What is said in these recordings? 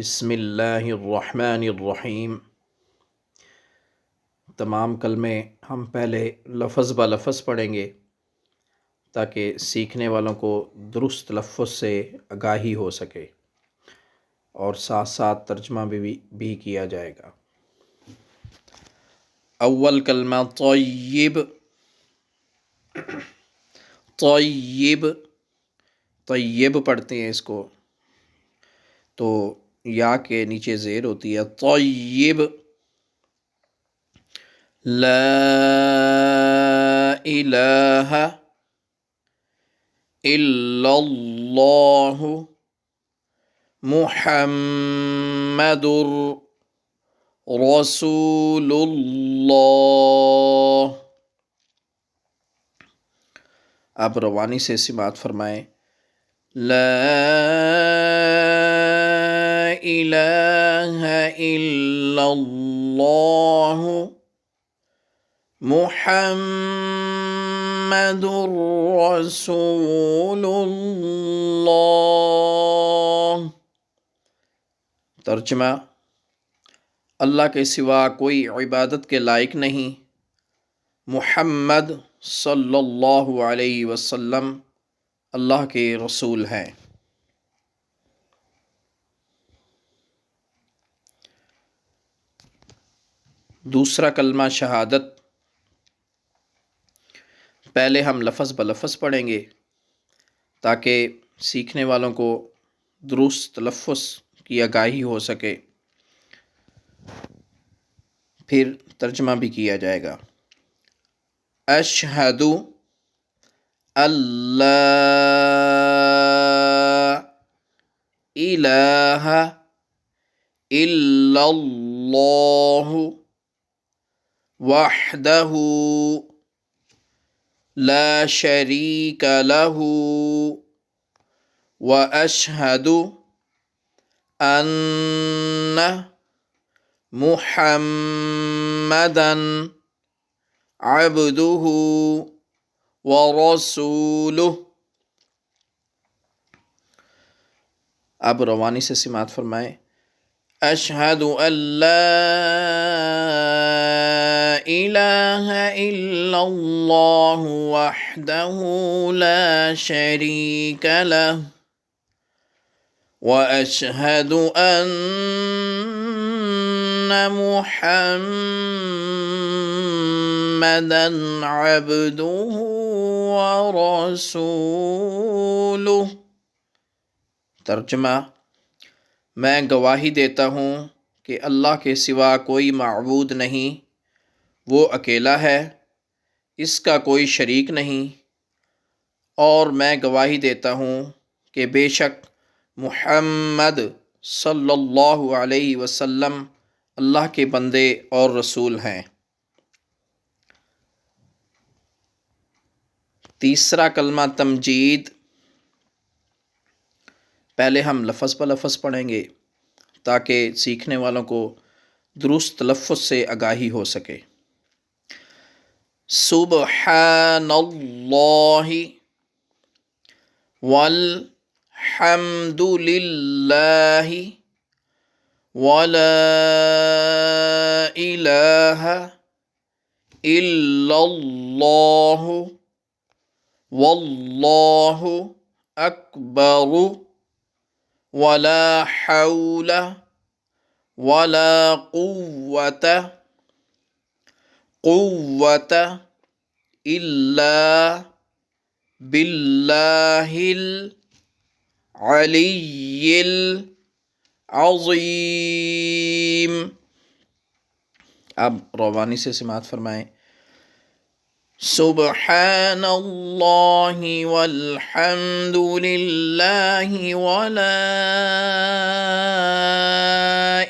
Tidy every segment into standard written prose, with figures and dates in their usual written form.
بسم اللہ الرحمن الرحیم۔ تمام کلمے ہم پہلے لفظ با لفظ پڑھیں گے تاکہ سیکھنے والوں کو درست تلفظ سے آگاہی ہو سکے، اور ساتھ ساتھ ترجمہ بھی کیا جائے گا۔ اول کلمہ طیب، طیب طیب پڑھتے ہیں اس کو، تو یا کے نیچے زیر ہوتی ہے طیب۔ لا الہ الا اللہ محمد رسول اللہ۔ آپ روانی سے سماعت فرمائیں۔ لا الہ الا اللہ محمد رسول اللہ۔ ترجمہ: اللہ کے سوا کوئی عبادت کے لائق نہیں، محمد صلی اللہ علیہ وسلم اللہ کے رسول ہیں۔ دوسرا کلمہ شہادت، پہلے ہم لفظ بلفظ پڑھیں گے تاکہ سیکھنے والوں کو درست تلفظ کی آگاہی ہو سکے، پھر ترجمہ بھی کیا جائے گا۔ اشہد اللہ الہ الا اللہ وحدہ لا شریک لہ واشہد ان محمدًا عبدہ ورسولہ۔ اب روانی سے سماعت فرمائیں۔ اشہد ان لا الہ الا اللہ وحدہ لا شریک لہ واشہد ان محمدًا عبدہ ورسولہ۔ ترجمہ: میں گواہی دیتا ہوں کہ اللہ کے سوا کوئی معبود نہیں، وہ اکیلا ہے، اس کا کوئی شریک نہیں، اور میں گواہی دیتا ہوں کہ بے شک محمد صلی اللہ علیہ وسلم اللہ کے بندے اور رسول ہیں۔ تیسرا کلمہ تمجید، پہلے ہم لفظ بلفظ پڑھیں گے تاکہ سیکھنے والوں کو درست تلفظ سے آگاہی ہو سکے۔ سبحان اللہ والحمد للہ ولا الہ الا اللہ واللہ اکبر ولا حول ولا قوة الا باللہ العلی العظیم۔ اب روانی سے سماعت فرمائیں۔ سبحان اللہ والحمد للہ ولا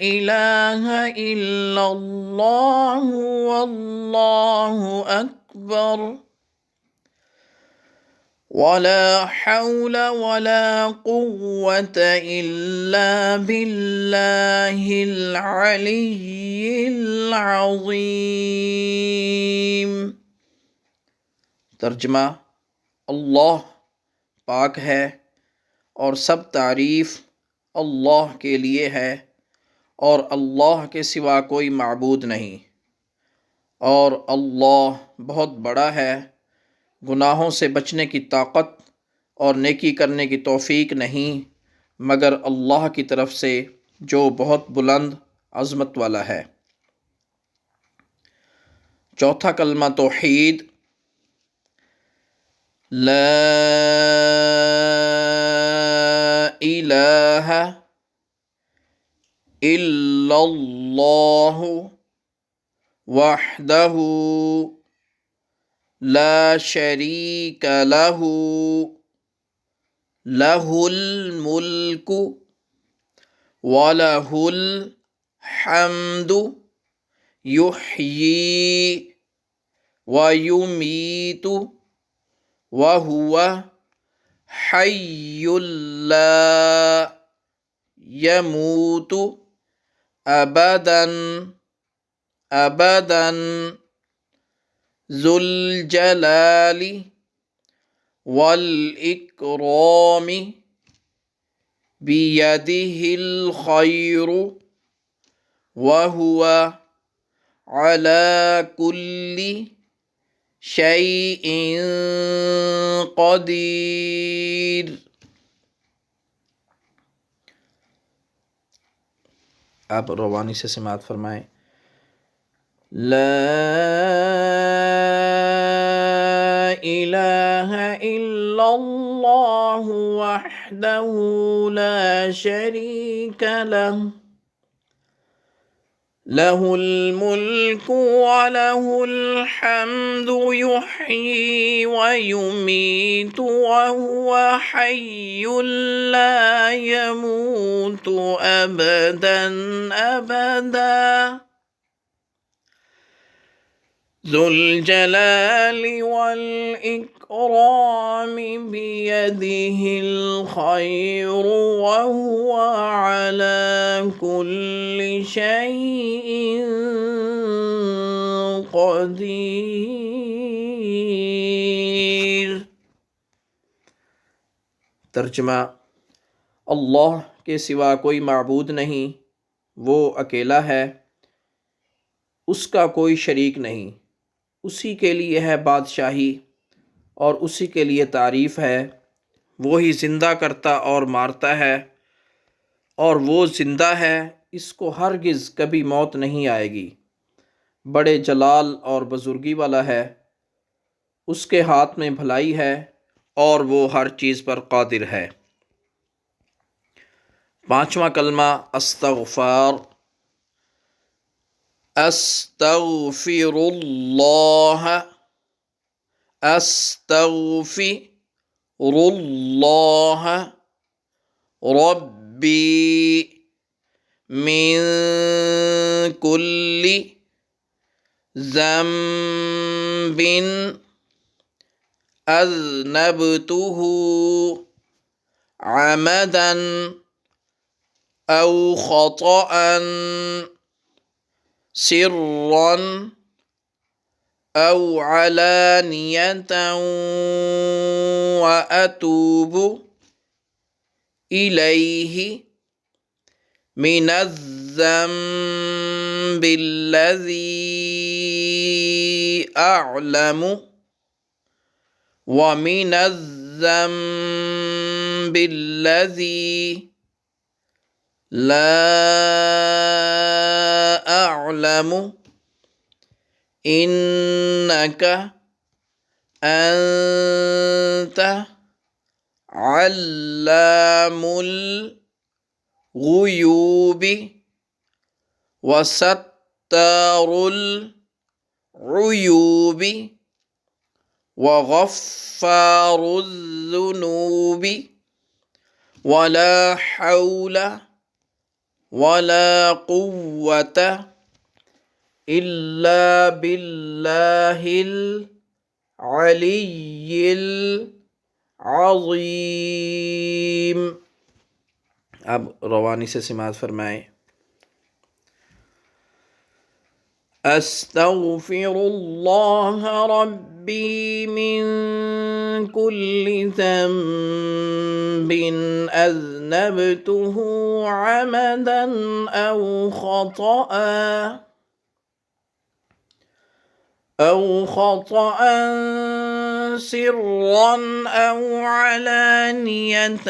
الہ الا اللہ واللہ اکبر ولا حول ولا قوة الا باللہ العلی العظیم۔ ترجمہ: اللہ پاک ہے اور سب تعریف اللہ کے لیے ہے اور اللہ کے سوا کوئی معبود نہیں، اور اللہ بہت بڑا ہے۔ گناہوں سے بچنے کی طاقت اور نیکی کرنے کی توفیق نہیں مگر اللہ کی طرف سے جو بہت بلند عظمت والا ہے۔ چوتھا کلمہ توحید، لا الہ الا اللہ وحدہ لا شریک لہ لہ الملک وَلَهُ الْحَمْدُ يُحْيِي وَيُمِيتُ وَهُوَ حَيٌّ لَا يَمُوتُ أَبَدًا أَبَدًا ذُو الْجَلَالِ وَالْإِكْرَامِ بِيَدِهِ الْخَيْرُ وَهُوَ عَلَى كُلِّ شَيْءٍ قَدِيرٌ۔ آپ روانی سے سماعت فرمائیں۔ لا الہ الا اللہ وحدہ لا شریک لہ لہ الملک ولہ الحمد یحیی ویمیت وہو حی لا یموت ابدا ابدا ذو الجلال والإكرام بيده الخير وهو على كل شيء قدیر۔ ترجمہ: اللہ کے سوا کوئی معبود نہیں، وہ اکیلا ہے، اس کا کوئی شریک نہیں، اسی کے لیے ہے بادشاہی اور اسی کے لیے تعریف ہے۔ وہی زندہ کرتا اور مارتا ہے، اور وہ زندہ ہے، اس کو ہرگز کبھی موت نہیں آئے گی۔ بڑے جلال اور بزرگی والا ہے، اس کے ہاتھ میں بھلائی ہے اور وہ ہر چیز پر قادر ہے۔ پانچواں کلمہ استغفار، استغفر اللہ استغفر اللہ ربی من کل ذنب اذنبتہ عمدا او خطأ سرا او علانیة واتوب الیہ من الذنب الذی اعلم ومن الذنب الذی لا اعلم انک انت علام الغیوب وستار العیوب وغفار الذنوب ولا حول ولا قوة إلا بالله العلي العظيم۔ اب روانی سے سماعت فرمائیں۔ استغفر اللہ ربی من كل ذنب اذنبته ذنبته عمدا أو خطأ سرا أو علانية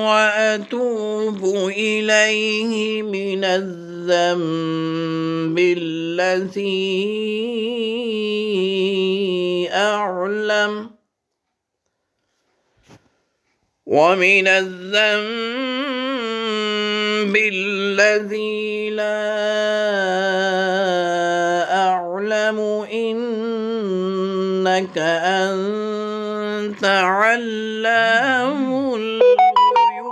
وأتوب إليه من الذنب الذي أعلم ومن الذنب الذي لا أعلم إنك أنت علام الغيوب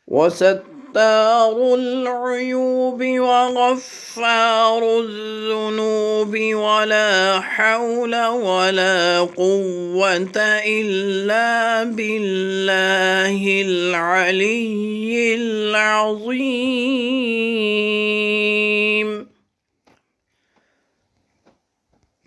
وستار العيوب وغفار الذنوب ولا حول ولا قوة إلا بالله العلي العظيم.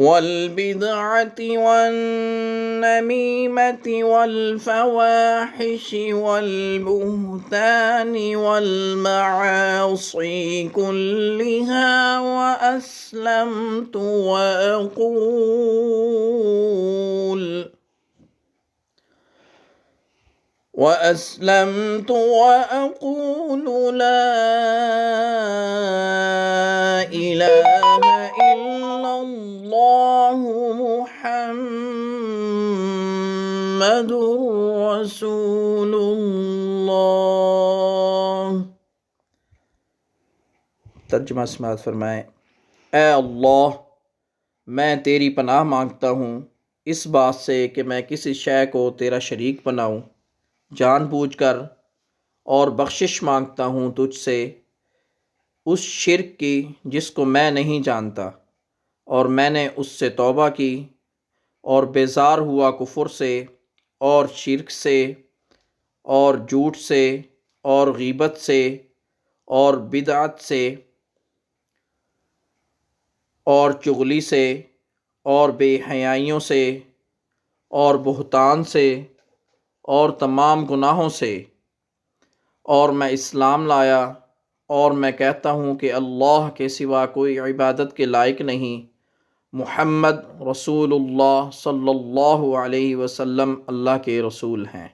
والبدعة والنميمة والفواحش والبهتان والمعاصي كلها وأسلمت وأقول لا إله إلا الله محمد رسول اللہ۔ ترجمہ سماعت فرمائیں۔ اے اللہ، میں تیری پناہ مانگتا ہوں اس بات سے کہ میں کسی شے کو تیرا شریک بناؤں جان بوجھ کر، اور بخشش مانگتا ہوں تجھ سے اس شرک کی جس کو میں نہیں جانتا، اور میں نے اس سے توبہ کی، اور بیزار ہوا کفر سے اور شرک سے اور جھوٹ سے اور غیبت سے اور بدعت سے اور چغلی سے اور بے حیائیوں سے اور بہتان سے اور تمام گناہوں سے، اور میں اسلام لایا، اور میں کہتا ہوں کہ اللہ کے سوا کوئی عبادت کے لائق نہیں، محمد رسول اللہ صلی اللہ علیہ وسلم اللہ کے رسول ہیں۔